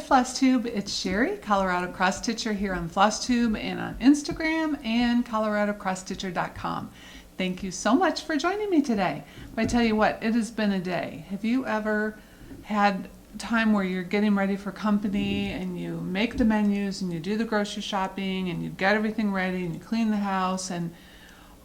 Flosstube, it's Sherry, Colorado Cross Stitcher here on Flosstube and on Instagram and coloradocrossstitcher.com. Thank you so much for joining me today. But I tell you what, it has been a day. Have you ever had time where you're getting ready for company and you make the menus and you do the grocery shopping and you get everything ready and you clean the house and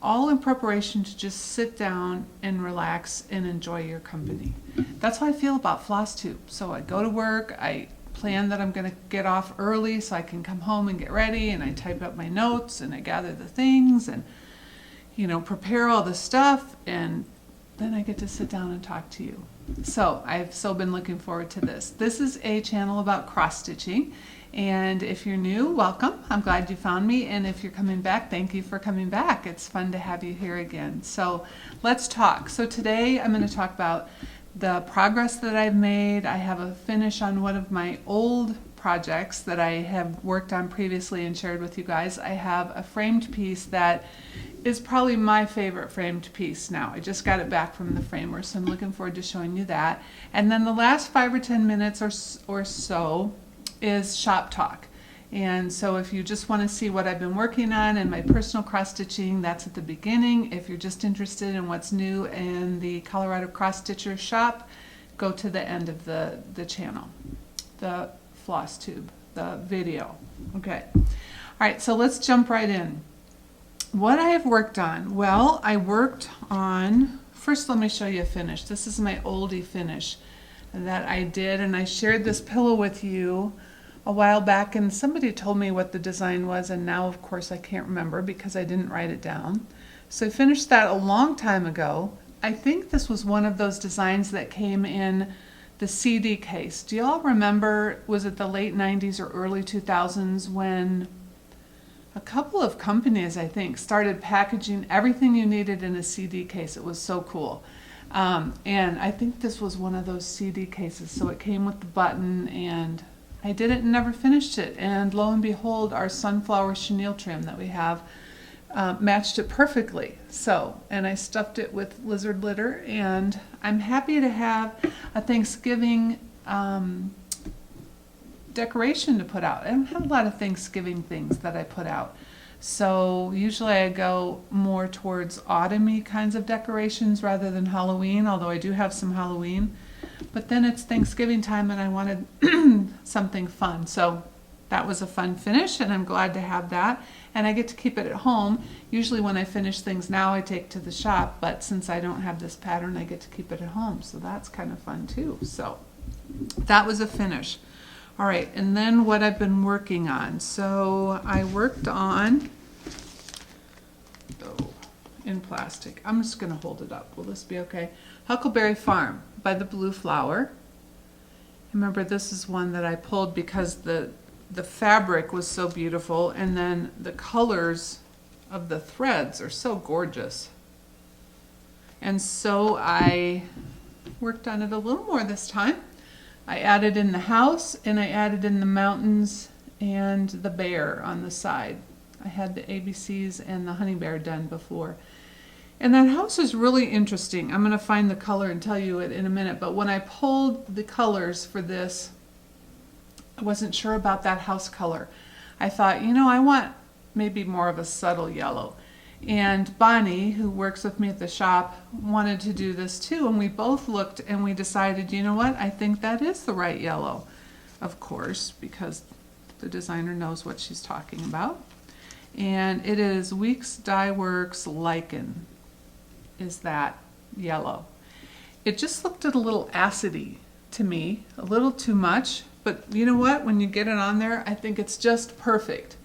all in preparation to just sit down and relax and enjoy your company? That's how I feel about Flosstube. So I go to work, I plan that I'm going to get off early so I can come home and get ready, and I type up my notes and I gather the things and prepare all the stuff, and then I get to sit down and talk to you. So I've been looking forward to this. This is a channel about cross stitching, and if you're new, welcome. I'm glad you found me, and if you're coming back, thank you for coming back. It's fun to have you here again. So let's talk. So today I'm going to talk about the progress that I've made. I have a finish on one of my old projects that I have worked on previously and shared with you guys. I have a framed piece that is probably my favorite framed piece now. I just got it back from the framer, so I'm looking forward to showing you that. And then the last 5 or 10 minutes or so is shop talk. And so if you just want to see what I've been working on and my personal cross stitching, that's at the beginning. If you're just interested in what's new in the Colorado Cross Stitcher shop, go to the end of the channel, the Flosstube, the video. Okay. All right, so let's jump right in. What I have worked on, well, I worked on, first let me show you a finish. This is my oldie finish that I did, and I shared this pillow with you a while back, and somebody told me what the design was, and now of course I can't remember because I didn't write it down. So I finished that a long time ago. I think this was one of those designs that came in the CD case. Do y'all remember, was it the late 90s or early 2000s when a couple of companies, I think, started packaging everything you needed in a CD case? It was so cool. And I think this was one of those CD cases. So it came with the button, and I did it and never finished it. And lo and behold, our sunflower chenille trim that we have matched it perfectly. So, and I stuffed it with lizard litter, and I'm happy to have a Thanksgiving decoration to put out. I don't have a lot of Thanksgiving things that I put out. So usually I go more towards autumny kinds of decorations rather than Halloween, although I do have some Halloween. But then it's Thanksgiving time and I wanted something fun. So that was a fun finish, and I'm glad to have that. And I get to keep it at home. Usually when I finish things now I take to the shop, but since I don't have this pattern, I get to keep it at home. So that's kind of fun too. So that was a finish. All right, and then what I've been working on. So I worked on, in plastic. I'm just going to hold it up. Will this be okay? Huckleberry Farm by the Blue Flower. Remember, this is one that I pulled because the fabric was so beautiful, and then the colors of the threads are so gorgeous. And so I worked on it a little more this time. I added in the house, and I added in the mountains and the bear on the side. I had the ABCs and the honey bear done before. And that house is really interesting. I'm going to find the color and tell you it in a minute. But when I pulled the colors for this, I wasn't sure about that house color. I thought, I want maybe more of a subtle yellow. And Bonnie, who works with me at the shop, wanted to do this too, and we both looked and we decided, you know what, I think that is the right yellow. Of course, because the designer knows what she's talking about. And it is Weeks Dye Works Lichen is that yellow. It just looked a little acidy to me, a little too much, but you know what, when you get it on there, I think it's just perfect.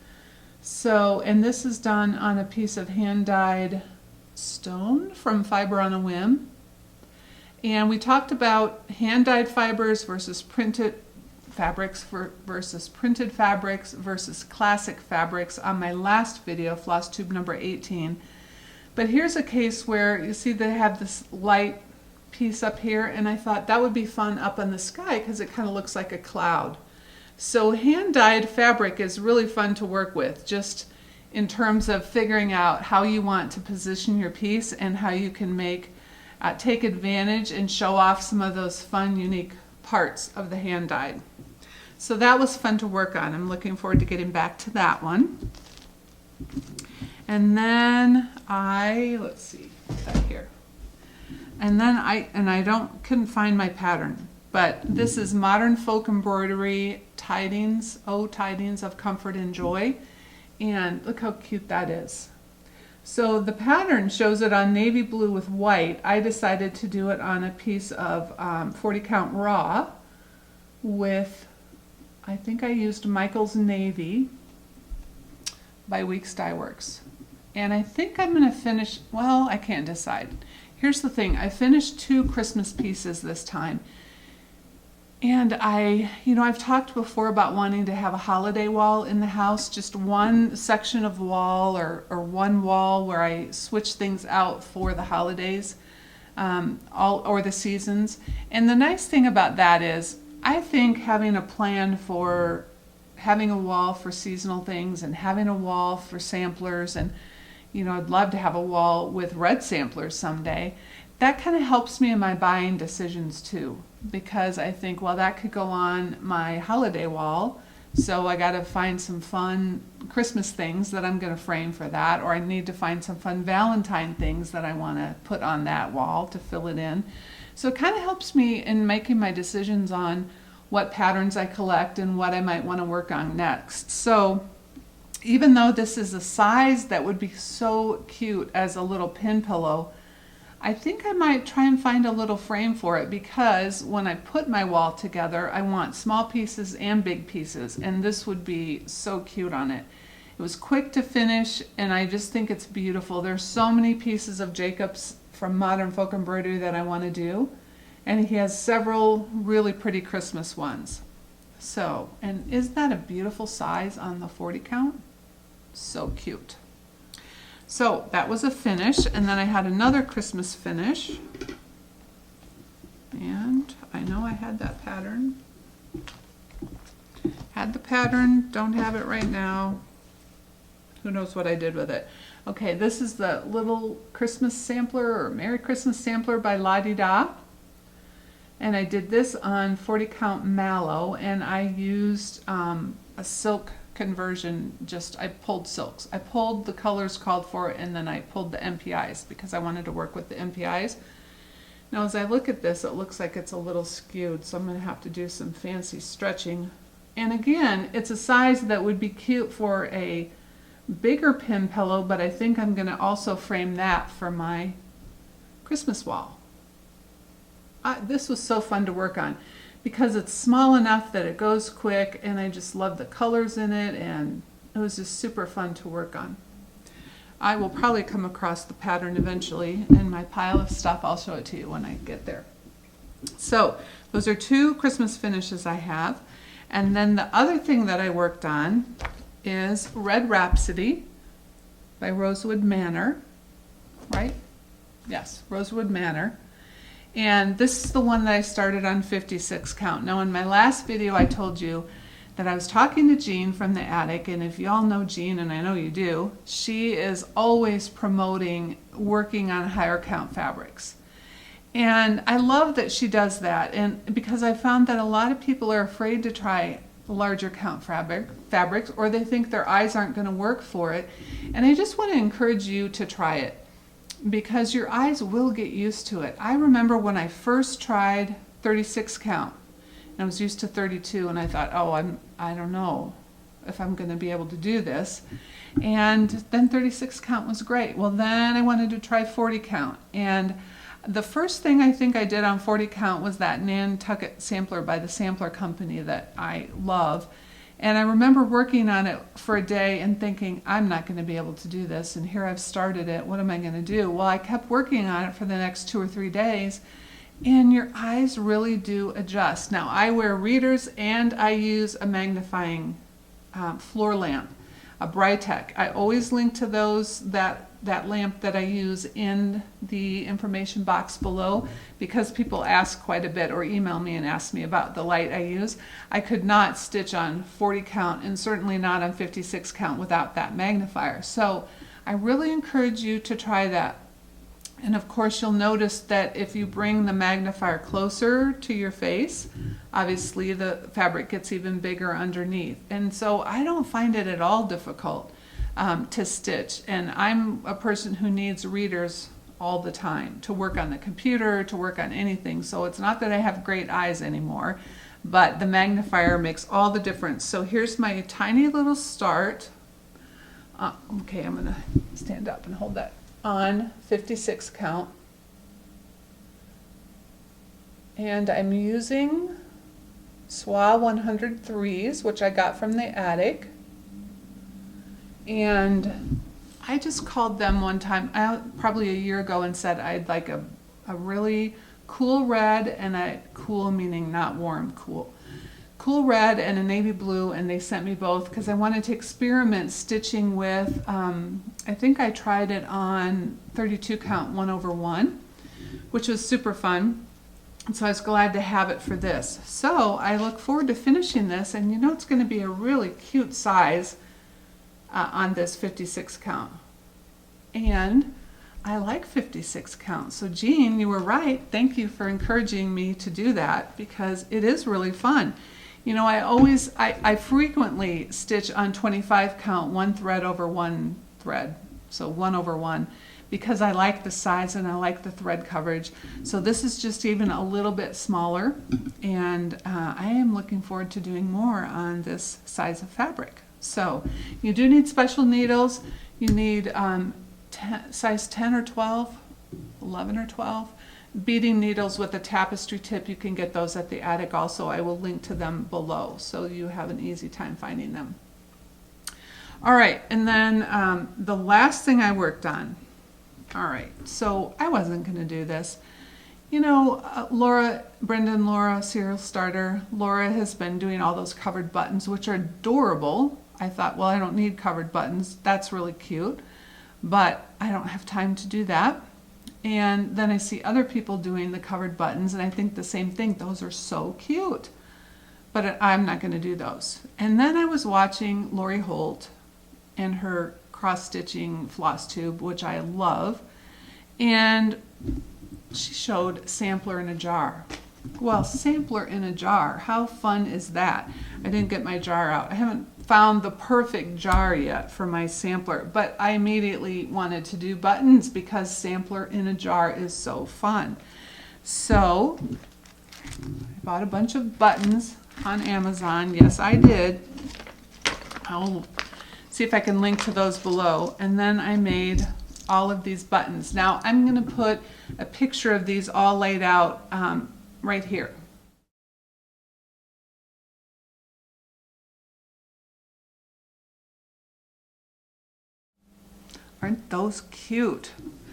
So, and this is done on a piece of hand-dyed stone from Fiber on a Whim. And we talked about hand-dyed fibers versus printed fabrics versus printed fabrics versus classic fabrics on my last video, Flosstube number 18. But here's a case where you see they have this light piece up here, and I thought that would be fun up in the sky because it kind of looks like a cloud. So hand-dyed fabric is really fun to work with, just in terms of figuring out how you want to position your piece and how you can take advantage and show off some of those fun, unique parts of the hand-dyed. So that was fun to work on. I'm looking forward to getting back to that one. And then let's see, that here. And then I couldn't find my pattern, but this is Modern Folk Embroidery Tidings, Oh Tidings of Comfort and Joy. And look how cute that is. So the pattern shows it on navy blue with white. I decided to do it on a piece of 40 count raw with, I think I used Michael's Navy by Weeks Dye Works. And I think I'm going to finish, well, I can't decide. Here's the thing, I finished 2 Christmas pieces this time. And I've talked before about wanting to have a holiday wall in the house, just one section of wall or one wall where I switch things out for the holidays or the seasons. And the nice thing about that is, I think having a plan for having a wall for seasonal things and having a wall for samplers, and I'd love to have a wall with red samplers someday. That kind of helps me in my buying decisions too, because I think, well, that could go on my holiday wall, so I got to find some fun Christmas things that I'm going to frame for that, or I need to find some fun Valentine things that I want to put on that wall to fill it in. So it kind of helps me in making my decisions on what patterns I collect and what I might want to work on next. So even though this is a size that would be so cute as a little pin pillow, I think I might try and find a little frame for it, because when I put my wall together, I want small pieces and big pieces, and this would be so cute on it. It was quick to finish, and I just think it's beautiful. There's so many pieces of Jacob's from Modern Folk Embroidery that I want to do, and he has several really pretty Christmas ones. So, and isn't that a beautiful size on the 40 count? So cute. So that was a finish, and then I had another Christmas finish, and I know I had that pattern. Had the pattern, don't have it right now. Who knows what I did with it. Okay, this is the little Christmas sampler, or Merry Christmas sampler by La Di Da. And I did this on 40 count mallow, and I used a silk conversion. I pulled silks. I pulled the colors called for, and then I pulled the NPIs because I wanted to work with the NPIs. Now as I look at this, it looks like it's a little skewed, so I'm going to have to do some fancy stretching. And again, it's a size that would be cute for a bigger pin pillow, but I think I'm going to also frame that for my Christmas wall. This was so fun to work on, because it's small enough that it goes quick, and I just love the colors in it, and it was just super fun to work on. I will probably come across the pattern eventually in my pile of stuff. I'll show it to you when I get there. So those are 2 Christmas finishes I have. And then the other thing that I worked on is Red Rhapsody by Rosewood Manor, right? Yes, Rosewood Manor. And this is the one that I started on 56 count. Now in my last video I told you that I was talking to Jean from the attic, and if you all know Jean, and I know you do, she is always promoting working on higher count fabrics. And I love that she does that, and because I found that a lot of people are afraid to try larger count fabrics, or they think their eyes aren't going to work for it. And I just want to encourage you to try it, because your eyes will get used to it. I remember when I first tried 36 count, and I was used to 32, and I thought, oh, I don't know if I'm going to be able to do this. And then 36 count was great. Well, then I wanted to try 40 count, and the first thing I think I did on 40 count was that Nantucket sampler by the Sampler Company that I love. And I remember working on it for a day and thinking, I'm not going to be able to do this, and here I've started it. What am I going to do? Well, I kept working on it for the next 2 or 3 days, and your eyes really do adjust. Now, I wear readers, and I use a magnifying floor lamp, a Brightech. I always link to that lamp that I use in the information box below, because people ask quite a bit or email me and ask me about the light I use. I could not stitch on 40 count, and certainly not on 56 count without that magnifier. So I really encourage you to try that. And of course you'll notice that if you bring the magnifier closer to your face, obviously the fabric gets even bigger underneath. And so I don't find it at all difficult to stitch. And I'm a person who needs readers all the time to work on the computer, to work on anything. So it's not that I have great eyes anymore, but the magnifier makes all the difference. So here's my tiny little start. Okay, I'm gonna stand up and hold that on 56 count. And I'm using SWA 103s, which I got from the attic. And I just called them one time, probably a year ago, and said I'd like a really cool red and a cool, meaning not warm, cool. Cool red and a navy blue, and they sent me both because I wanted to experiment stitching with, I think I tried it on 32 count 1/1, which was super fun. And so I was glad to have it for this. So I look forward to finishing this, and you know it's going to be a really cute size on this 56 count. And I like 56 count. So Jean, you were right. Thank you for encouraging me to do that because it is really fun. You know, I frequently stitch on 25 count, one thread over one thread, so 1/1, because I like the size and I like the thread coverage. So this is just even a little bit smaller, and I am looking forward to doing more on this size of fabric. So you do need special needles. You need size 10 or 12, 11 or 12. Beading needles with a tapestry tip, you can get those at the attic also. I will link to them below so you have an easy time finding them. All right, and then the last thing I worked on. All right, so I wasn't going to do this. You know, Laura, Serial Starter, Laura has been doing all those covered buttons, which are adorable. I thought, well, I don't need covered buttons. That's really cute, but I don't have time to do that. And then I see other people doing the covered buttons, and I think the same thing. Those are so cute, but I'm not going to do those. And then I was watching Lori Holt and her cross-stitching Flosstube, which I love, and she showed sampler in a jar. Well, sampler in a jar, how fun is that? I didn't get my jar out. I haven't found the perfect jar yet for my sampler, but I immediately wanted to do buttons because sampler in a jar is so fun. So I bought a bunch of buttons on Amazon. Yes, I did. I'll see if I can link to those below. And then I made all of these buttons. Now I'm going to put a picture of these all laid out right here. Aren't those cute?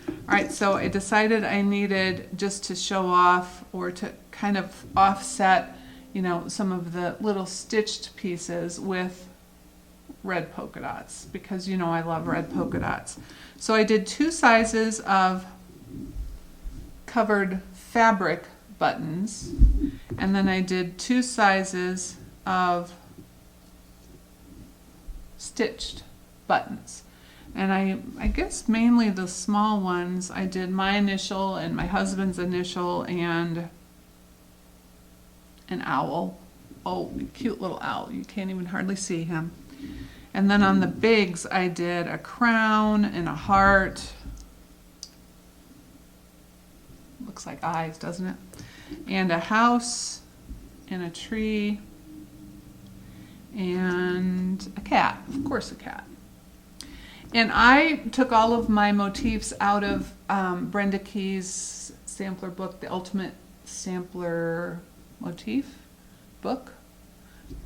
All right, so I decided I needed just to show off or to kind of offset, you know, some of the little stitched pieces with red polka dots because, you know, I love red polka dots. So I did 2 sizes of covered fabric buttons, and then I did 2 sizes of stitched buttons. And I guess mainly the small ones, I did my initial and my husband's initial and an owl. Oh, cute little owl. You can't even hardly see him. And then on the bigs, I did a crown and a heart. Looks like eyes, doesn't it? And a house and a tree and a cat. Of course, a cat. And I took all of my motifs out of Brenda Key's sampler book, the Ultimate Sampler Motif book.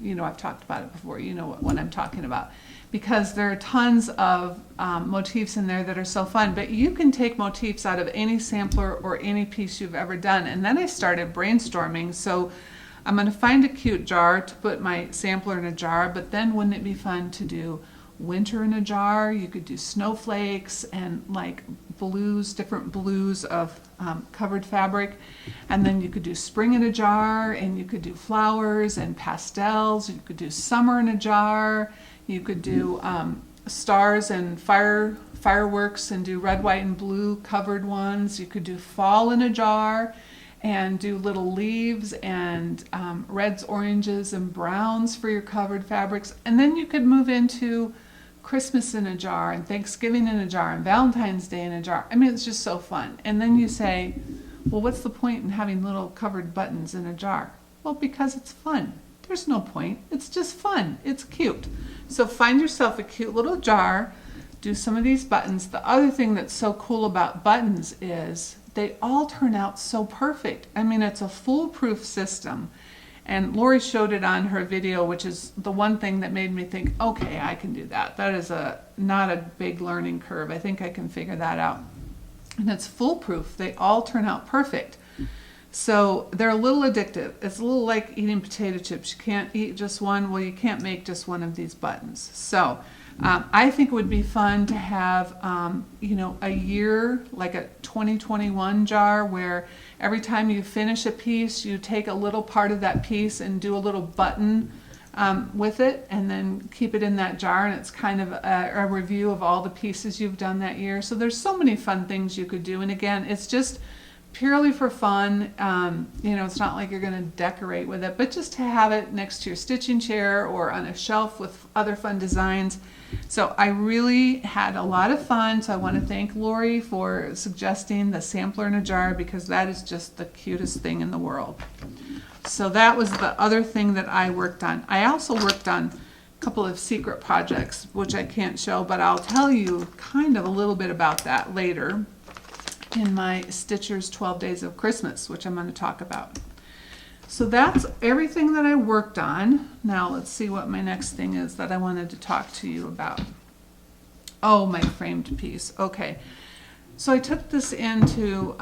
You know, I've talked about it before. You know what I'm talking about. Because there are tons of motifs in there that are so fun. But you can take motifs out of any sampler or any piece you've ever done. And then I started brainstorming. So I'm going to find a cute jar to put my sampler in a jar. But then wouldn't it be fun to do winter in a jar? You could do snowflakes and like blues, different blues of covered fabric, and then you could do spring in a jar, and you could do flowers and pastels. You could do summer in a jar. You could do stars and fireworks and do red, white, and blue covered ones. You could do fall in a jar and do little leaves and reds, oranges, and browns for your covered fabrics. And then you could move into Christmas in a jar and Thanksgiving in a jar and Valentine's Day in a jar. I mean, it's just so fun. And then you say, well, what's the point in having little covered buttons in a jar? Well, because it's fun. There's no point. It's just fun. It's cute. So find yourself a cute little jar. Do some of these buttons. The other thing that's so cool about buttons is they all turn out so perfect. I mean, it's a foolproof system. And Lori showed it on her video, which is the one thing that made me think, okay, I can do that. That is not a big learning curve. I think I can figure that out. And it's foolproof. They all turn out perfect. So they're a little addictive. It's a little like eating potato chips. You can't eat just one. Well, you can't make just one of these buttons. So I think it would be fun to have, a year, like a 2021 jar, where every time you finish a piece, you take a little part of that piece and do a little button with it, and then keep it in that jar, and it's kind of a review of all the pieces you've done that year. So there's so many fun things you could do. And again, it's just purely for fun. It's not like you're going to decorate with it, but just to have it next to your stitching chair or on a shelf with other fun designs. So I really had a lot of fun. So I want to thank Lori for suggesting the sampler in a jar, because that is just the cutest thing in the world. So that was the other thing that I worked on. I also worked on a couple of secret projects, which I can't show, but I'll tell you kind of a little bit about that later in my Stitchers 12 Days of Christmas, which I'm going to talk about. So that's everything that I worked on. Now let's see what my next thing is that I wanted to talk to you about. Oh, my framed piece. Okay. So I took this into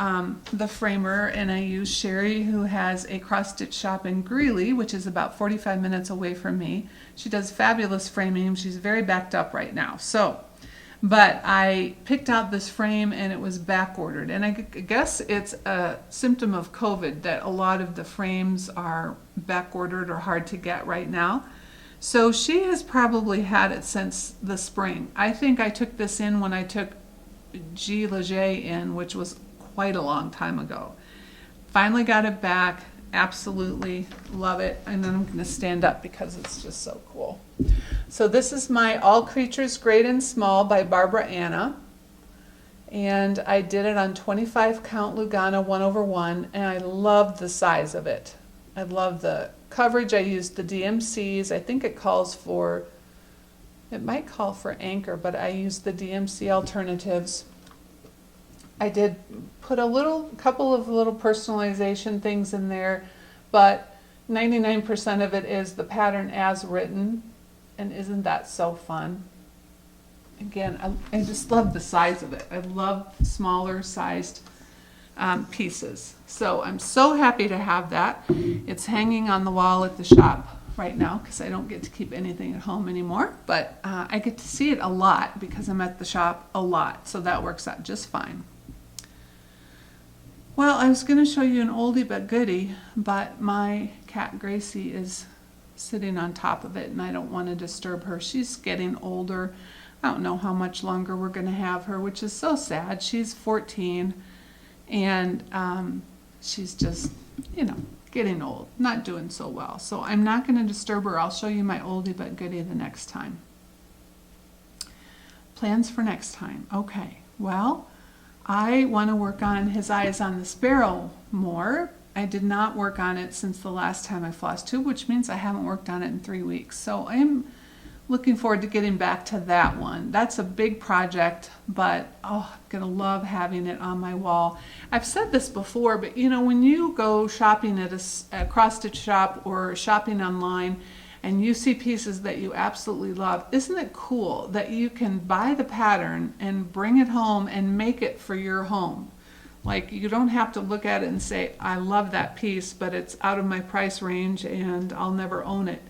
the framer, and I used Sherry, who has a cross stitch shop in Greeley, which is about 45 minutes away from me. She does fabulous framing. She's very backed up right now. But I picked out this frame, and it was back ordered. And I guess it's a symptom of COVID that a lot of the frames are back ordered or hard to get right now. So she has probably had it since the spring. I think I took this in when I took G. Leger in, which was quite a long time ago. Finally got it back. Absolutely love it. And then I'm going to stand up because it's just so cool. So this is my All Creatures Great and Small by Barbara Anna. And I did it on 25 count Lugana 1/1, and I loved the size of it. I love the coverage. I used the DMCs. I think it might call for anchor, but I used the DMC alternatives. I did put a couple of little personalization things in there, but 99% of it is the pattern as written. And isn't that so fun? Again, I just love the size of it. I love smaller sized pieces. So I'm so happy to have that. It's hanging on the wall at the shop right now because I don't get to keep anything at home anymore. But I get to see it a lot because I'm at the shop a lot. So that works out just fine. Well, I was going to show you an oldie but goodie, but my cat Gracie is sitting on top of it, and I don't want to disturb her. She's getting older. I don't know how much longer we're going to have her, which is so sad. She's 14, and she's just, getting old, not doing so well. So I'm not going to disturb her. I'll show you my oldie but goodie the next time. Plans for next time. Okay, well, I want to work on His Eyes on the Sparrow more. I did not work on it since the last time I Flosstube, which means I haven't worked on it in 3 weeks. So I'm looking forward to getting back to that one. That's a big project, but I'm going to love having it on my wall. I've said this before, but when you go shopping at a cross-stitch shop or shopping online and you see pieces that you absolutely love, isn't it cool that you can buy the pattern and bring it home and make it for your home? Like, you don't have to look at it and say, I love that piece, but it's out of my price range and I'll never own it.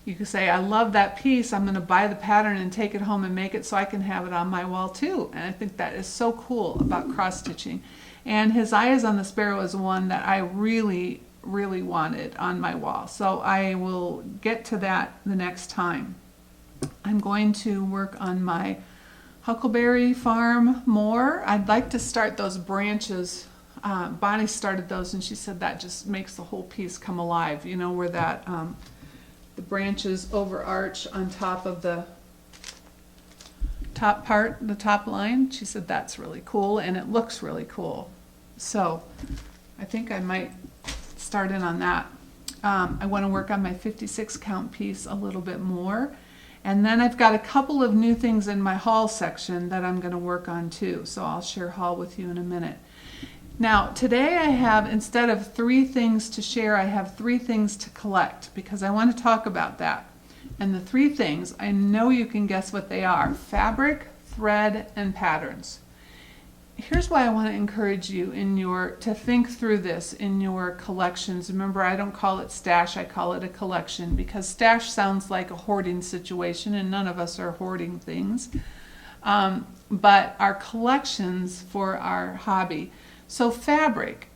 You can say, I love that piece, I'm going to buy the pattern and take it home and make it so I can have it on my wall too. And I think that is so cool about cross-stitching. And His Eyes on the Sparrow is one that I really, really wanted on my wall. So I will get to that the next time. I'm going to work on my Huckleberry farm more. I'd like to start those branches. Bonnie started those and she said that just makes the whole piece come alive, you know, where that the branches overarch on top of the top part, the top line. She said that's really cool and it looks really cool. So I think I might start in on that. I want to work on my 56 count piece a little bit more. And then I've got a couple of new things in my haul section that I'm going to work on too. So I'll share haul with you in a minute. Now today I have, instead of 3 things to share, I have 3 things to collect because I want to talk about that. And the 3 things, I know you can guess what they are: fabric, thread, and patterns. Here's why I want to encourage you to think through this in your collections. Remember, I don't call it stash, I call it a collection, because stash sounds like a hoarding situation and none of us are hoarding things. But our collections for our hobby. So fabric,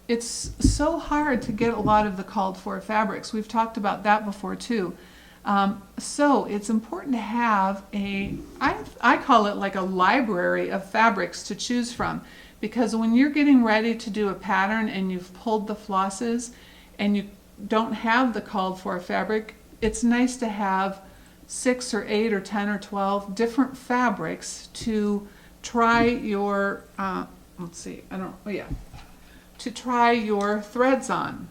it's so hard to get a lot of the called for fabrics. We've talked about that before too. So it's important to have I call it like a library of fabrics to choose from, because when you're getting ready to do a pattern and you've pulled the flosses and you don't have the called for fabric, it's nice to have 6 or 8 or 10 or 12 different fabrics to try your, to try your threads on.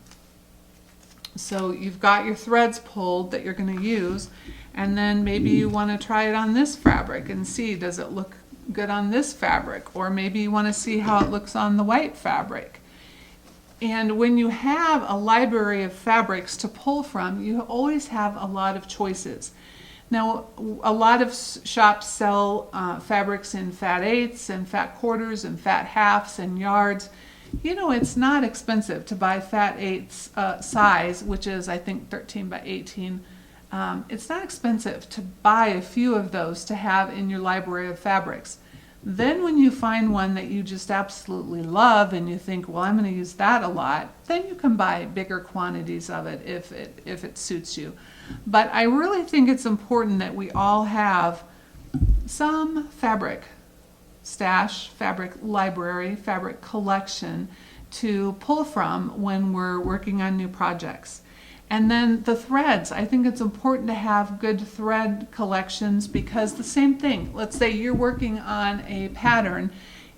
So you've got your threads pulled that you're going to use, and then maybe you want to try it on this fabric and see, does it look good on this fabric? Or maybe you want to see how it looks on the white fabric. And when you have a library of fabrics to pull from, you always have a lot of choices. Now, a lot of shops sell fabrics in fat eighths and fat quarters and fat halves and yards. You know, it's not expensive to buy fat eighths size, which is I think 13 by 18. It's not expensive to buy a few of those to have in your library of fabrics. Then when you find one that you just absolutely love and you think, well, I'm going to use that a lot, then you can buy bigger quantities of it if it suits you. But I really think it's important that we all have some fabric stash, fabric library, fabric collection to pull from when we're working on new projects. And then the threads, I think it's important to have good thread collections, because the same thing, let's say you're working on a pattern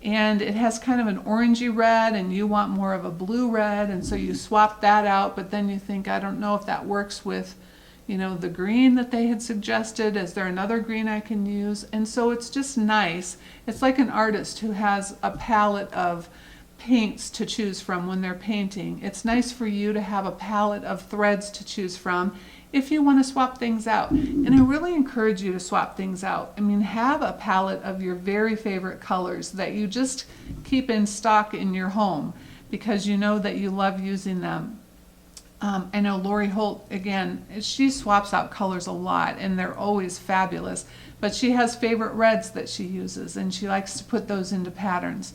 and it has kind of an orangey red and you want more of a blue red, and so you swap that out, but then you think, I don't know if that works with, you know, the green that they had suggested. Is there another green I can use? And so it's just nice. It's like an artist who has a palette of paints to choose from when they're painting. It's nice for you to have a palette of threads to choose from if you want to swap things out. And I really encourage you to swap things out. I mean, have a palette of your very favorite colors that you just keep in stock in your home because you know that you love using them. I know Lori Holt, again, she swaps out colors a lot and they're always fabulous, but she has favorite reds that she uses and she likes to put those into patterns.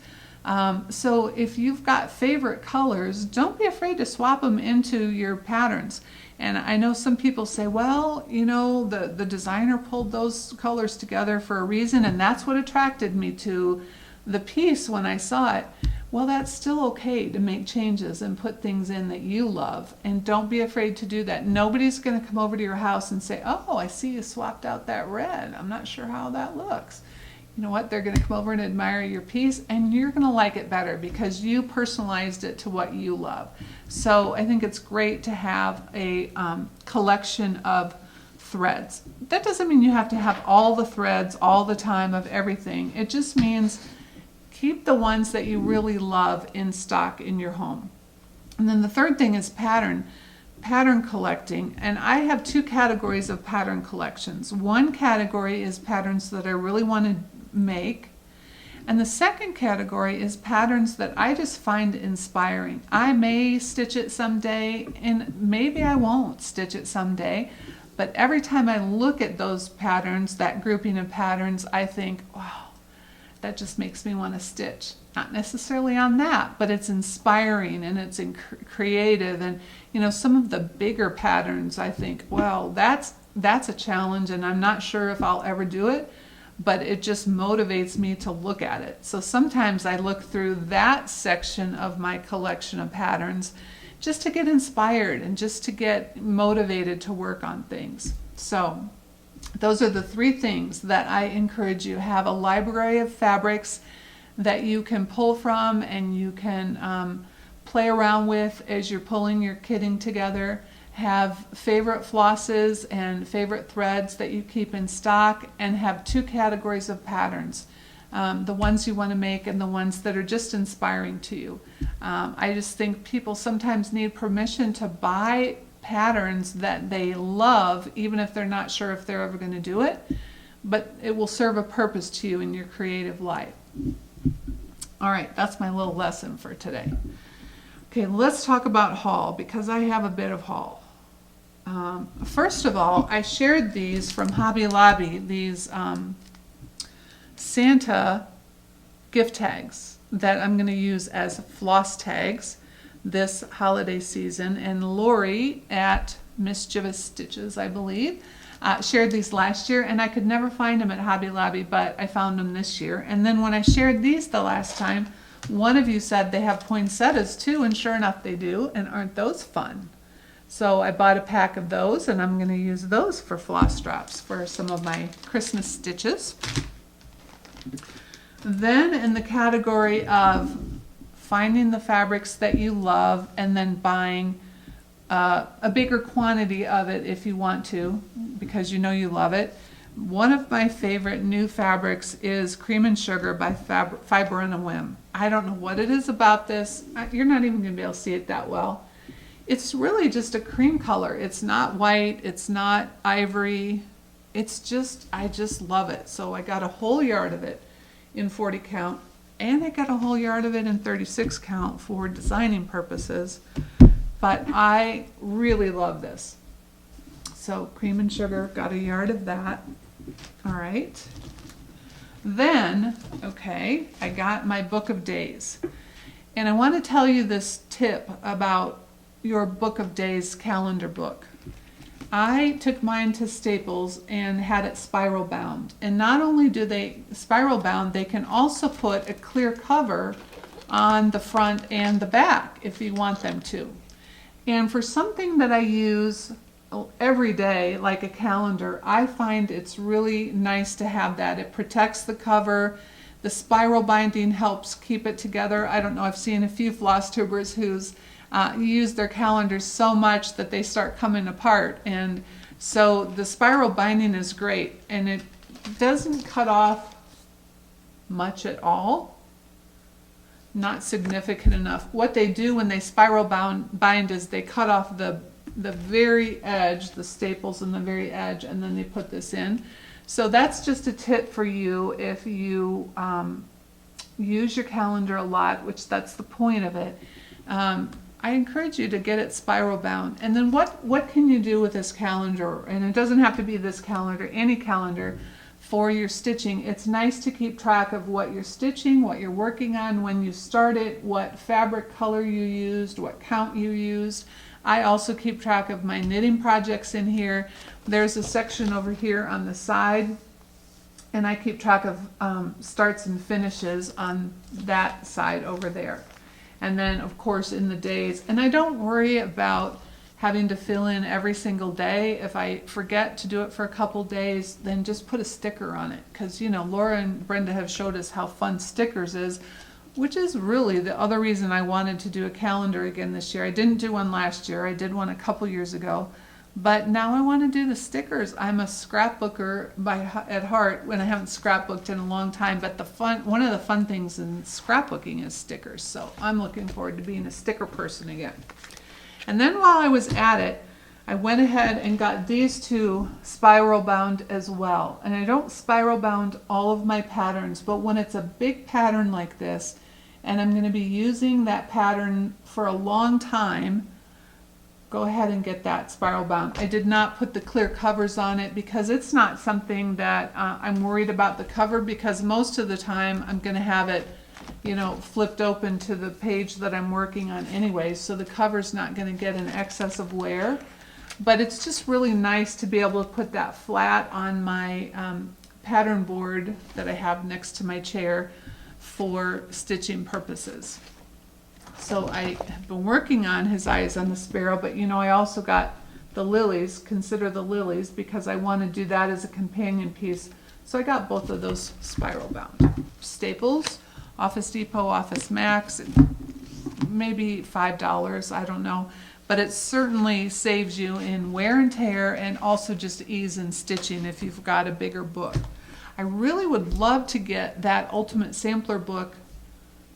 So if you've got favorite colors, don't be afraid to swap them into your patterns. And I know some people say, well, you know, the designer pulled those colors together for a reason and that's what attracted me to the piece when I saw it. Well, that's still okay to make changes and put things in that you love, and don't be afraid to do that. Nobody's going to come over to your house and say, oh, I see you swapped out that red. I'm not sure how that looks. You know what? They're going to come over and admire your piece, and you're going to like it better because you personalized it to what you love. So I think it's great to have a collection of threads. That doesn't mean you have to have all the threads all the time of everything. It just means keep the ones that you really love in stock in your home. And then the third thing is pattern collecting. And I have 2 categories of pattern collections. One category is patterns that I really want to make. And the second category is patterns that I just find inspiring. I may stitch it someday, and maybe I won't stitch it someday. But every time I look at those patterns, that grouping of patterns, I think, wow, that just makes me want to stitch. Not necessarily on that, but it's inspiring and it's creative. And you know, some of the bigger patterns, I think, well, that's a challenge and I'm not sure if I'll ever do it. but it just motivates me to look at it. So sometimes I look through that section of my collection of patterns just to get inspired and just to get motivated to work on things. So those are the 3 things that I encourage you. Have a library of fabrics that you can pull from and you can play around with as you're pulling your kitting together. Have favorite flosses and favorite threads that you keep in stock, and have 2 categories of patterns. The ones you want to make and the ones that are just inspiring to you. I just think people sometimes need permission to buy patterns that they love, even if they're not sure if they're ever going to do it, but it will serve a purpose to you in your creative life. All right, that's my little lesson for today. Okay, let's talk about haul, because I have a bit of haul. First of all, I shared these from Hobby Lobby, these Santa gift tags that I'm going to use as floss tags this holiday season. And Lori at Mischievous Stitches, I believe, shared these last year, and I could never find them at Hobby Lobby, but I found them this year. And then when I shared these the last time, one of you said they have poinsettias too, and sure enough they do, and aren't those fun? So I bought a pack of those, and I'm going to use those for floss drops for some of my Christmas stitches. Then in the category of finding the fabrics that you love and then buying a bigger quantity of it if you want to, because you know you love it. One of my favorite new fabrics is Cream and Sugar by Fiber and a Whim. I don't know what it is about this. You're not even going to be able to see it that well. It's really just a cream color. It's not white. It's not ivory. It's just, I just love it. So I got a whole yard of it in 40 count, and I got a whole yard of it in 36 count for designing purposes. But I really love this. So Cream and Sugar, got a yard of that. All right. Then, okay, I got my Book of Days. And I want to tell you this tip about your Book of Days calendar book. I took mine to Staples and had it spiral bound. And not only do they spiral bound, they can also put a clear cover on the front and the back if you want them to. And for something that I use every day, like a calendar, I find it's really nice to have that. It protects the cover. The spiral binding helps keep it together. I don't know, I've seen a few floss tubers who's use their calendars so much that they start coming apart. And so the spiral binding is great, and it doesn't cut off much at all. Not significant enough. What they do when they spiral bind is they cut off the very edge, the staples in the very edge, and then they put this in. So that's just a tip for you if you use your calendar a lot, which that's the point of it. I encourage you to get it spiral bound. And then what can you do with this calendar? And it doesn't have to be this calendar, any calendar for your stitching. It's nice to keep track of what you're stitching, what you're working on, when you start it, what fabric color you used, what count you used. I also keep track of my knitting projects in here. There's a section over here on the side, and I keep track of starts and finishes on that side over there. And then, of course, in the days. And I don't worry about having to fill in every single day. If I forget to do it for a couple days, then just put a sticker on it. Because, you know, Laura and Brenda have showed us how fun stickers is, which is really the other reason I wanted to do a calendar again this year. I didn't do one last year. I did one a couple years ago. But now I want to do the stickers. I'm a scrapbooker at heart, when I haven't scrapbooked in a long time. But one of the fun things in scrapbooking is stickers. So I'm looking forward to being a sticker person again. And then while I was at it, I went ahead and got these two spiral bound as well. And I don't spiral bound all of my patterns, but when it's a big pattern like this, and I'm going to be using that pattern for a long time, go ahead and get that spiral bound. I did not put the clear covers on it because it's not something that I'm worried about the cover, because most of the time I'm going to have it, you know, flipped open to the page that I'm working on anyway, so the cover's not going to get an excess of wear. But it's just really nice to be able to put that flat on my pattern board that I have next to my chair for stitching purposes. So I have been working on his eyes on the Sparrow, but you know, I also got the Lillies, consider the Lillies, because I want to do that as a companion piece. So I got both of those spiral bound. Staples, Office Depot, Office Max, maybe $5, I don't know. But it certainly saves you in wear and tear and also just ease in stitching if you've got a bigger book. I really would love to get that Ultimate Sampler book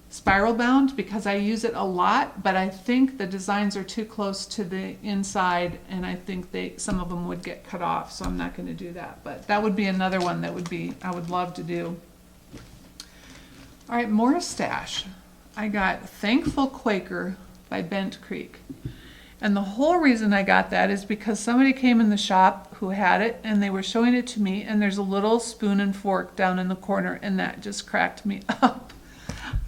spiral bound because I use it a lot, but I think the designs are too close to the inside and I think some of them would get cut off, so I'm not going to do that. But that would be another one that I would love to do. All right, more stash. I got Thankful Quaker by Bent Creek. And the whole reason I got that is because somebody came in the shop who had it and they were showing it to me, and there's a little spoon and fork down in the corner, and that just cracked me up.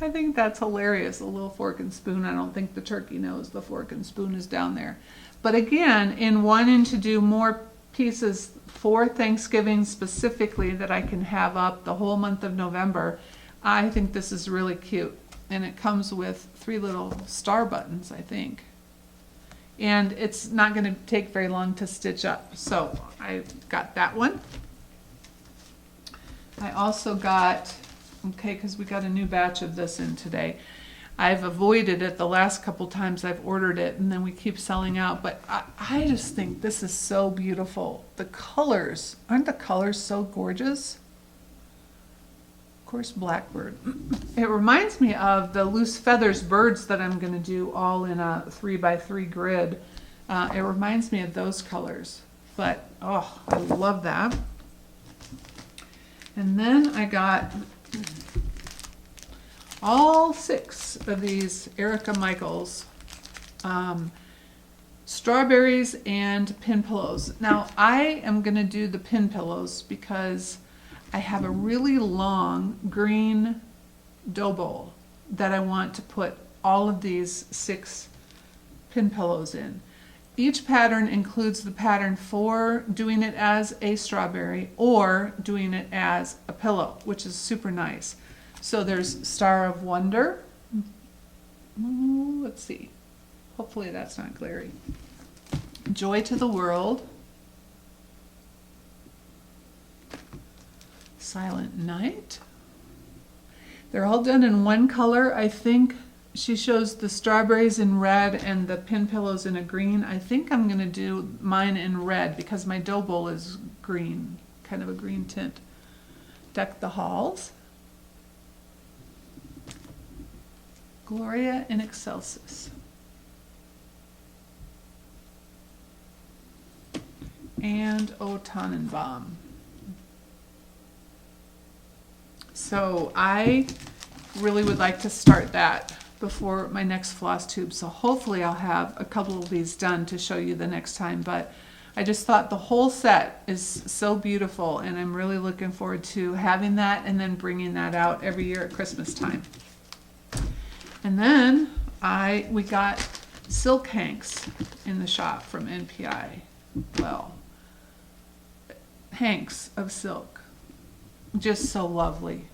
I think that's hilarious, a little fork and spoon. I don't think the turkey knows the fork and spoon is down there. But again, in wanting to do more pieces for Thanksgiving specifically that I can have up the whole month of November, I think this is really cute. And it comes with 3 little star buttons, I think. And it's not going to take very long to stitch up. So I got that one. I also got, okay, because we got a new batch of this in today. I've avoided it the last couple times I've ordered it, and then we keep selling out. But I just think this is so beautiful. The colors, aren't the colors so gorgeous? Of course, Blackbird. It reminds me of the loose feathers birds that I'm going to do all in a 3x3 grid. It reminds me of those colors. But, oh, I love that. And then I got all 6 of these Erica Michaels strawberries and pin pillows. Now I am going to do the pin pillows because I have a really long green dough bowl that I want to put all of these 6 pin pillows in. Each pattern includes the pattern for doing it as a strawberry or doing it as a pillow, which is super nice. So there's Star of Wonder. Let's see. Hopefully that's not glary. Joy to the World. Silent Night. They're all done in one color. I think she shows the strawberries in red and the pin pillows in a green. I think I'm going to do mine in red because my dough bowl is green, kind of a green tint. Deck the Halls. Gloria in Excelsis. And O Tannenbaum. So I really would like to start that before my next Flosstube. So hopefully I'll have a couple of these done to show you the next time. But I just thought the whole set is so beautiful, and I'm really looking forward to having that and then bringing that out every year at Christmas time. And then we got Silk Hanks in the shop from NPI. Well, Hanks of silk. Just so lovely.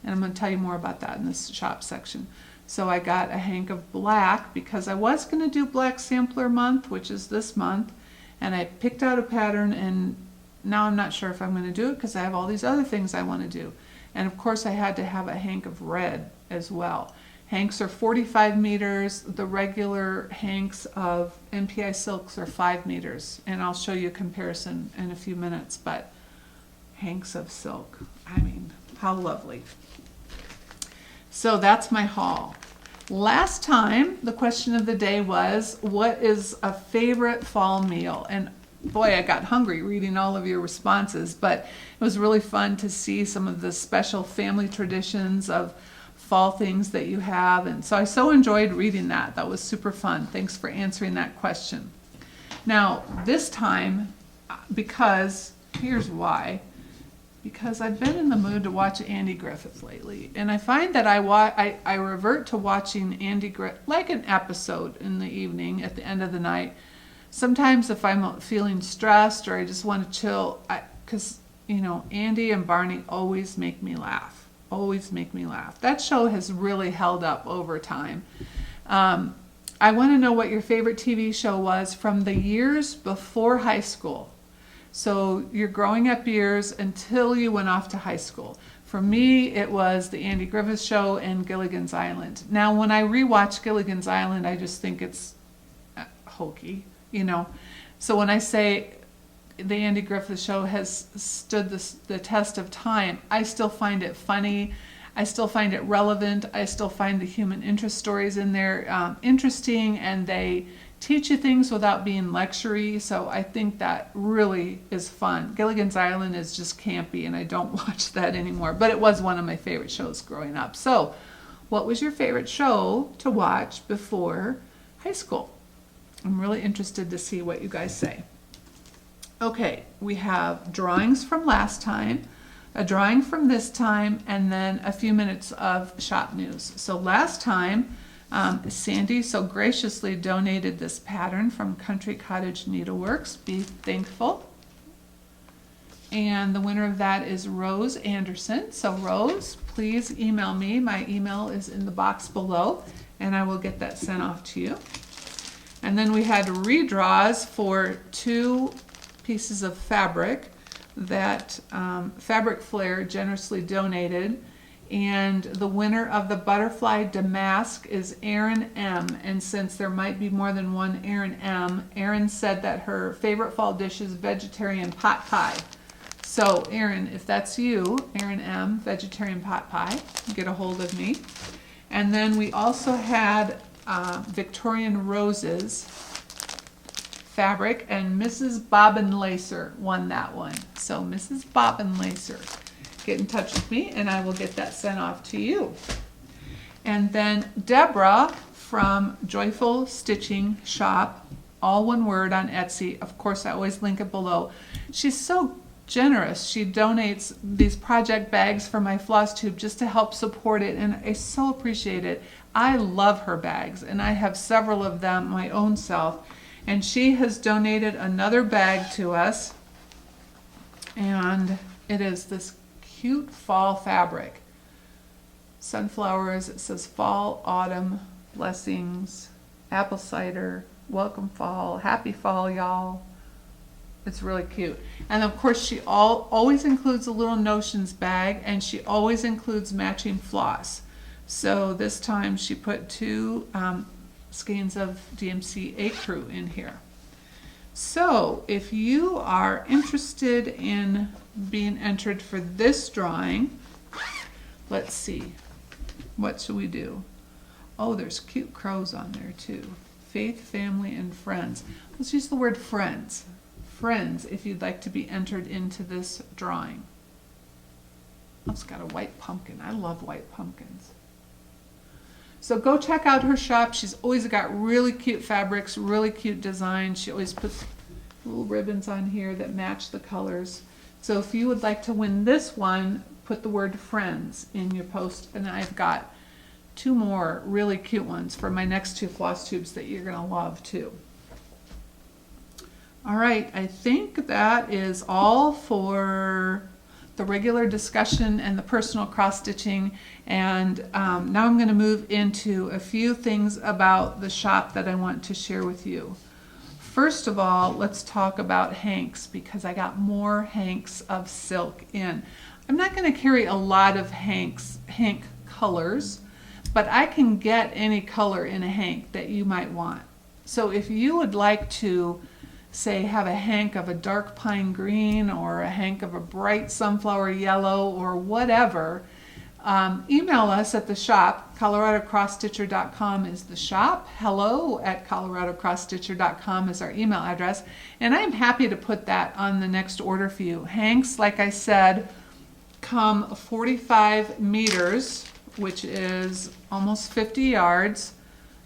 And I'm going to tell you more about that in this shop section. So I got a hank of black because I was going to do Black Sampler Month, which is this month. And I picked out a pattern, and now I'm not sure if I'm going to do it because I have all these other things I want to do. And of course I had to have a hank of red as well. Hanks are 45 meters. The regular hanks of NPI Silks are 5 meters. And I'll show you a comparison in a few minutes. But hanks of silk, I mean, how lovely. So that's my haul. Last time, the question of the day was, what is a favorite fall meal? And boy, I got hungry reading all of your responses, but it was really fun to see some of the special family traditions of fall things that you have. And so I so enjoyed reading that. That was super fun. Thanks for answering that question. Now, this time, because, here's why. Because I've been in the mood to watch Andy Griffith lately. And I find that I revert to watching Andy Griffith, like an episode in the evening at the end of the night. Sometimes if I'm feeling stressed or I just want to chill, because you know, Andy and Barney always make me laugh. Always make me laugh. That show has really held up over time. I want to know what your favorite TV show was from the years before high school. So your growing up years until you went off to high school. For me, it was the Andy Griffith Show and Gilligan's Island. Now, when I rewatch Gilligan's Island, I just think it's hokey, you know. So when I say the Andy Griffith Show has stood the test of time, I still find it funny. I still find it relevant. I still find the human interest stories in there interesting, and they teach you things without being lectury. So I think that really is fun. Gilligan's Island is just campy, and I don't watch that anymore. But it was one of my favorite shows growing up. So what was your favorite show to watch before high school? I'm really interested to see what you guys say. Okay, we have drawings from last time, a drawing from this time, and then a few minutes of shop news. So last time, Sandy so graciously donated this pattern from Country Cottage Needleworks. Be thankful. And the winner of that is Rose Anderson. So Rose, please email me. My email is in the box below, and I will get that sent off to you. And then we had redraws for 2 pieces of fabric that Fabric Flair generously donated, and the winner of the butterfly damask is Erin M. And since there might be more than one Erin M, Erin said that her favorite fall dish is vegetarian pot pie. So Erin, if that's you, Erin M, vegetarian pot pie, get a hold of me. And then we also had Victorian Roses fabric, and Mrs. Bobbin Lacer won that one. So Mrs. Bobbin Lacer, get in touch with me and I will get that sent off to you. And then Deborah from Joyful Stitching Shop, all one word, on Etsy. Of course, I always link it below. She's so generous. She donates these project bags for my Flosstube just to help support it, and I so appreciate it. I love her bags, and I have several of them my own self. And she has donated another bag to us, and it is this cute fall fabric. Sunflowers, it says fall, autumn, blessings, apple cider, welcome fall, happy fall, y'all. It's really cute. And of course, she always includes a little notions bag, and she always includes matching floss. So this time she put 2 skeins of DMC Ecru in here. So if you are interested in being entered for this drawing, let's see, what should we do? Oh, there's cute crows on there too. Faith, family, and friends. Let's use the word friends. Friends, if you'd like to be entered into this drawing. Oh, it's got a white pumpkin. I love white pumpkins. So go check out her shop. She's always got really cute fabrics, really cute designs. She always puts little ribbons on here that match the colors. So if you would like to win this one, put the word friends in your post, and I've got 2 more really cute ones for my next 2 floss tubes that you're gonna love too. All right, I think that is all for the regular discussion and the personal cross stitching, and now I'm going to move into a few things about the shop that I want to share with you. First of all, let's talk about hanks, because I got more hanks of silk in. I'm not going to carry a lot of hank colors, but I can get any color in a hank that you might want. So if you would like to, say, have a hank of a dark pine green or a hank of a bright sunflower yellow or whatever, email us at the shop. ColoradoCrossStitcher.com is the shop. hello@ColoradoCrossStitcher.com is our email address, and I'm happy to put that on the next order for you. Hanks, like I said, come 45 meters, which is almost 50 yards,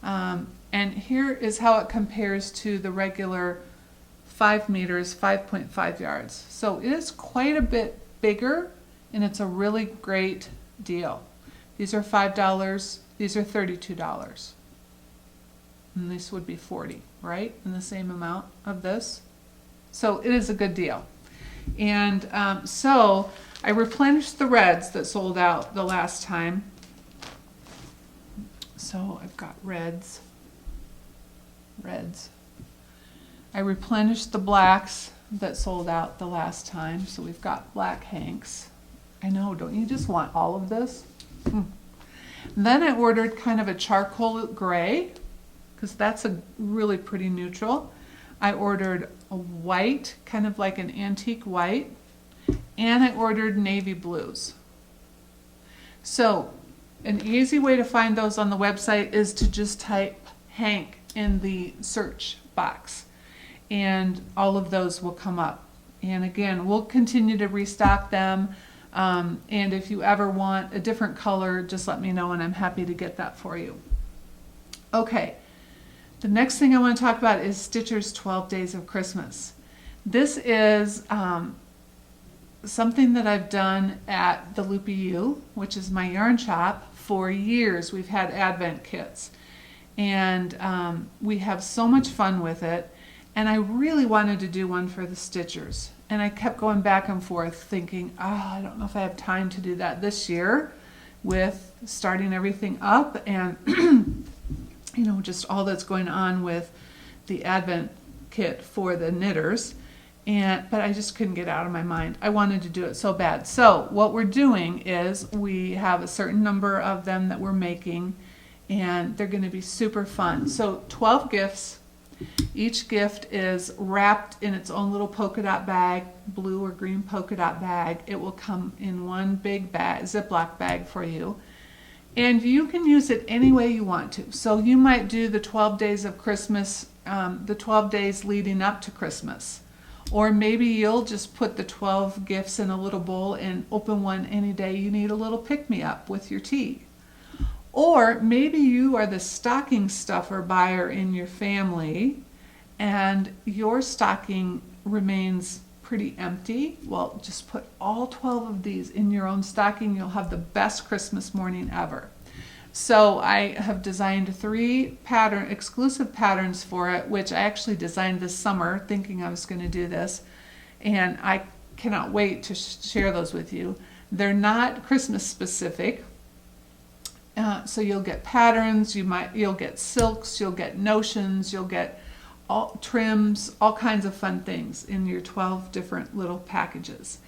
and here is how it compares to the regular 5 meters, 5.5 yards. So it is quite a bit bigger, and it's a really great deal. These are $5, these are $32. And this would be $40, right? In the same amount of this. So it is a good deal. And so I replenished the reds that sold out the last time. So I've got reds. I replenished the blacks that sold out the last time. So we've got black hanks. I know, don't you just want all of this? Then I ordered kind of a charcoal gray, because that's a really pretty neutral. I ordered a white, kind of like an antique white, and I ordered navy blues. So an easy way to find those on the website is to just type Hank in the search box, and all of those will come up. And again, we'll continue to restock them. And if you ever want a different color, just let me know and I'm happy to get that for you. Okay, the next thing I want to talk about is Stitcher's 12 Days of Christmas. This is something that I've done at the Loopy U, which is my yarn shop. For years we've had Advent kits, and we have so much fun with it. And I really wanted to do one for the Stitchers. And I kept going back and forth thinking, I don't know if I have time to do that this year with starting everything up and, you know, just all that's going on with the Advent kit for the knitters. But I just couldn't get it out of my mind. I wanted to do it so bad. So what we're doing is we have a certain number of them that we're making, and they're going to be super fun. So 12 gifts. Each gift is wrapped in its own little polka dot bag, blue or green polka dot bag. It will come in one big bag, Ziploc bag for you. And you can use it any way you want to. So you might do the 12 days of Christmas, the 12 days leading up to Christmas. Or maybe you'll just put the 12 gifts in a little bowl and open one any day you need a little pick-me-up with your tea. Or maybe you are the stocking stuffer buyer in your family and your stocking remains pretty empty. Well, just put all 12 of these in your own stocking. You'll have the best Christmas morning ever. So I have designed 3 exclusive patterns for it, which I actually designed this summer thinking I was going to do this. And I cannot wait to share those with you. They're not Christmas specific. So you'll get patterns, you'll get silks, you'll get notions, you'll get all trims, all kinds of fun things in your 12 different little packages.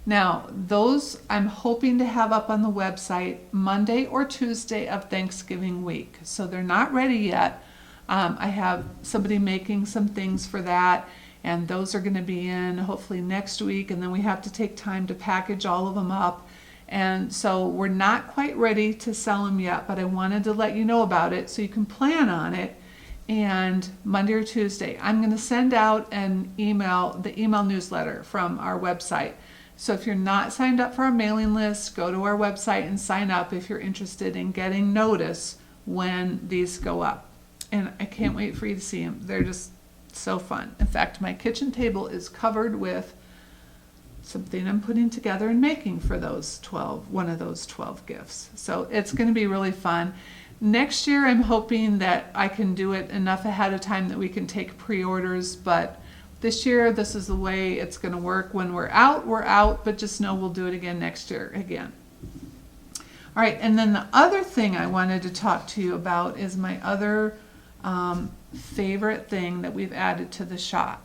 Now, those I'm hoping to have up on the website Monday or Tuesday of Thanksgiving week. So they're not ready yet. I have somebody making some things for that, and those are going to be in hopefully next week, and then we have to take time to package all of them up. And so we're not quite ready to sell them yet, but I wanted to let you know about it so you can plan on it. And Monday or Tuesday, I'm going to send out the email newsletter from our website. So if you're not signed up for our mailing list, go to our website and sign up if you're interested in getting notice when these go up. And I can't wait for you to see them. They're just so fun. In fact, my kitchen table is covered with something I'm putting together and making for one of those 12 gifts. So it's going to be really fun. Next year, I'm hoping that I can do it enough ahead of time that we can take pre-orders, but this year, this is the way it's going to work. When we're out, but just know we'll do it again next year again. All right, and then the other thing I wanted to talk to you about is my other favorite thing that we've added to the shop.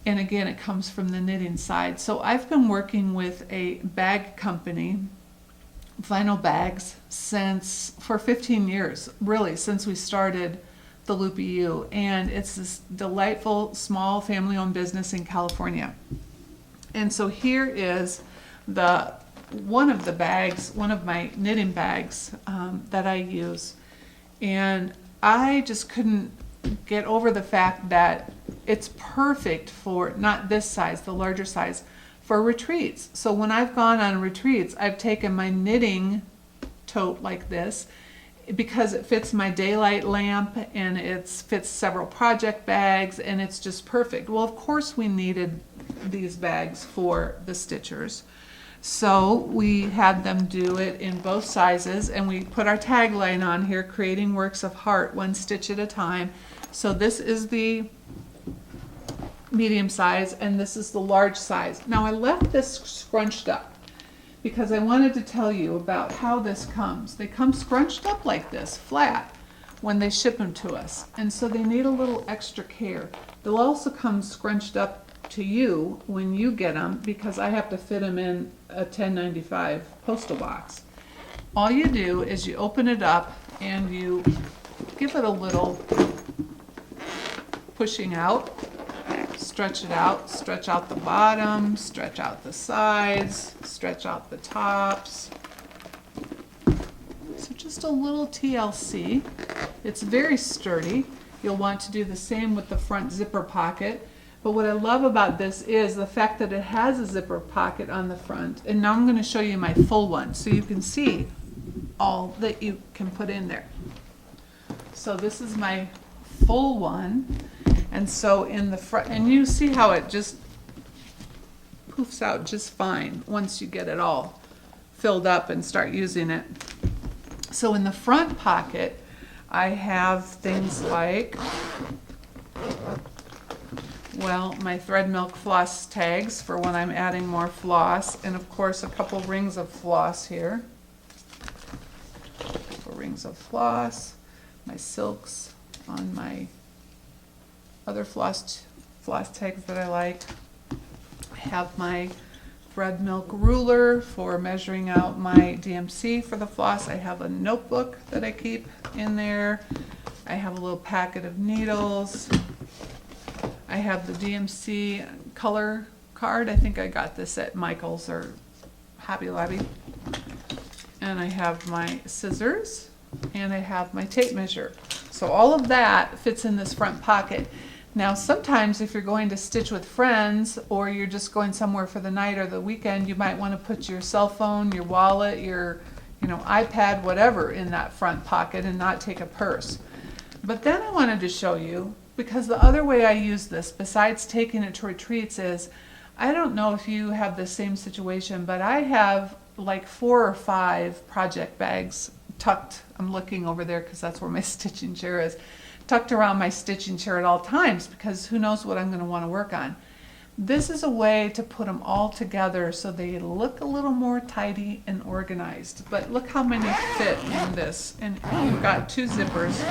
And again, it comes from the knitting side. So I've been working with a bag company, Vinyl Bags, for 15 years, really, since we started the Loopy U. And it's this delightful, small, family-owned business in California. And so here is one of my knitting bags that I use. And I just couldn't get over the fact that it's perfect for, not this size, the larger size, for retreats. So when I've gone on retreats, I've taken my knitting tote like this because it fits my daylight lamp and it fits several project bags and it's just perfect. Well, of course we needed these bags for the stitchers. So we had them do it in both sizes, and we put our tagline on here, creating works of heart, one stitch at a time. So this is the medium size, and this is the large size. Now I left this scrunched up because I wanted to tell you about how this comes. They come scrunched up like this, flat, when they ship them to us, and so they need a little extra care. They'll also come scrunched up to you when you get them because I have to fit them in a 1095 postal box. All you do is you open it up and you give it a little pushing out, stretch it out, stretch out the bottom, stretch out the sides, stretch out the tops. So just a little TLC. It's very sturdy. You'll want to do the same with the front zipper pocket. But what I love about this is the fact that it has a zipper pocket on the front. And now I'm going to show you my full one so you can see all that you can put in there. So this is my full one. And so in the front, and you see how it just poofs out just fine once you get it all filled up and start using it. So in the front pocket, I have things like, well, my thread milk floss tags for when I'm adding more floss, and of course a couple rings of floss here. A couple rings of floss, my silks on my other floss tags that I like. I have my thread milk ruler for measuring out my DMC for the floss. I have a notebook that I keep in there. I have a little packet of needles. I have the DMC color card. I think I got this at Michael's or Hobby Lobby. And I have my scissors and I have my tape measure. So all of that fits in this front pocket. Now sometimes if you're going to stitch with friends or you're just going somewhere for the night or the weekend, you might want to put your cell phone, your wallet, your iPad, whatever in that front pocket and not take a purse. But then I wanted to show you, because the other way I use this besides taking it to retreats is, I don't know if you have the same situation, but I have like 4 or 5 project bags tucked. I'm looking over there because that's where my stitching chair is. Tucked around my stitching chair at all times because who knows what I'm going to want to work on. This is a way to put them all together so they look a little more tidy and organized. But look how many fit in this. And you've got 2 zippers,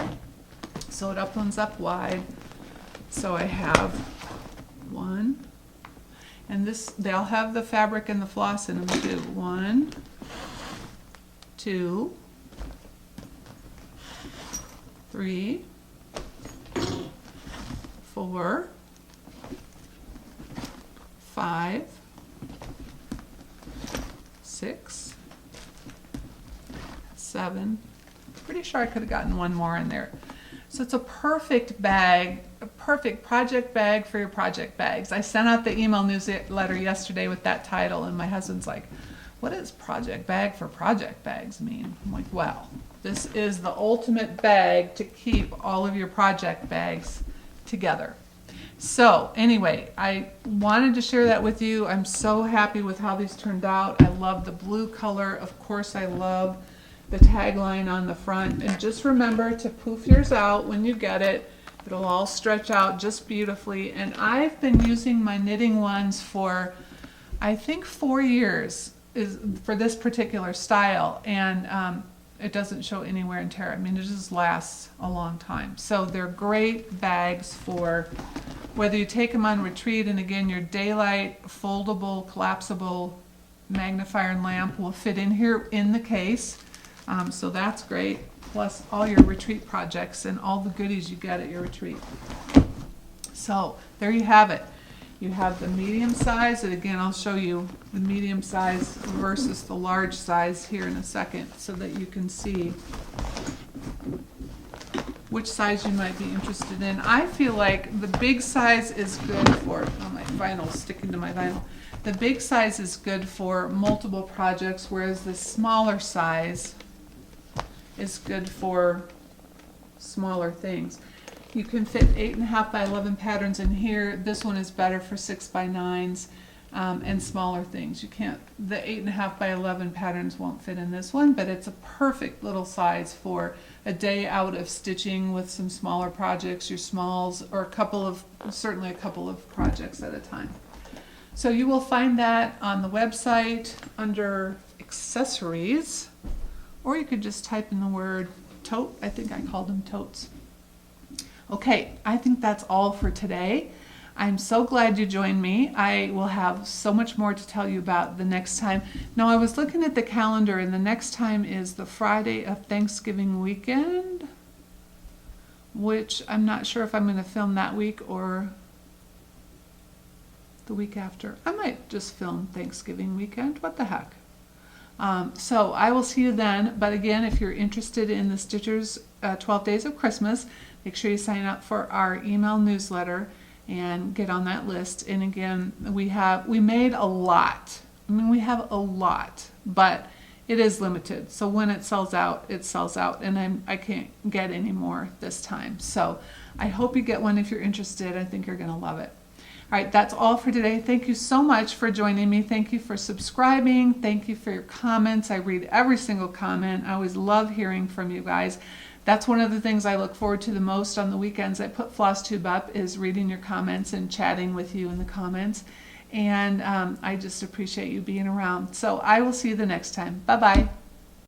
so it opens up wide. So I have 1, and this, they'll have the fabric and the floss in them too. 1, 2, 3, 4, 5, 6, 7. Pretty sure I could have gotten 1 more in there. So it's a perfect bag, a perfect project bag for your project bags. I sent out the email newsletter yesterday with that title, and my husband's like, what does project bag for project bags mean? I'm like, well, this is the ultimate bag to keep all of your project bags together. So anyway, I wanted to share that with you. I'm so happy with how these turned out. I love the blue color. Of course, I love the tagline on the front. And just remember to poof yours out when you get it. It'll all stretch out just beautifully. And I've been using my knitting ones for, I think, 4 years for this particular style. And it doesn't show any wear and tear. I mean, it just lasts a long time. So they're great bags for whether you take them on retreat, and again, your daylight, foldable, collapsible magnifier and lamp will fit in here in the case. So that's great, plus all your retreat projects and all the goodies you get at your retreat. So there you have it. You have the medium size, and again, I'll show you the medium size versus the large size here in a second so that you can see which size you might be interested in. I feel like the big size is good for, oh, my vinyl's sticking to my vinyl. The big size is good for multiple projects, whereas the smaller size is good for smaller things. You can fit 8.5 by 11 patterns in here. This one is better for 6 by 9s. and smaller things. You can't, the 8.5 by 11 patterns won't fit in this one, but it's a perfect little size for a day out of stitching with some smaller projects, your smalls, or certainly a couple of projects at a time. So you will find that on the website under accessories, or you could just type in the word tote. I think I called them totes. Okay, I think that's all for today. I'm so glad you joined me. I will have so much more to tell you about the next time. Now, I was looking at the calendar, and the next time is the Friday of Thanksgiving weekend, which I'm not sure if I'm going to film that week or the week after. I might just film Thanksgiving weekend. What the heck? So I will see you then. But again, if you're interested in the Stitchers 12 Days of Christmas, make sure you sign up for our email newsletter and get on that list. And again, we made a lot. I mean, we have a lot, but it is limited. So when it sells out, and I can't get any more this time. So I hope you get one if you're interested. I think you're going to love it. All right, that's all for today. Thank you so much for joining me. Thank you for subscribing. Thank you for your comments. I read every single comment. I always love hearing from you guys. That's one of the things I look forward to the most on the weekends I put Flosstube up, is reading your comments and chatting with you in the comments. And I just appreciate you being around. So I will see you the next time. Bye-bye.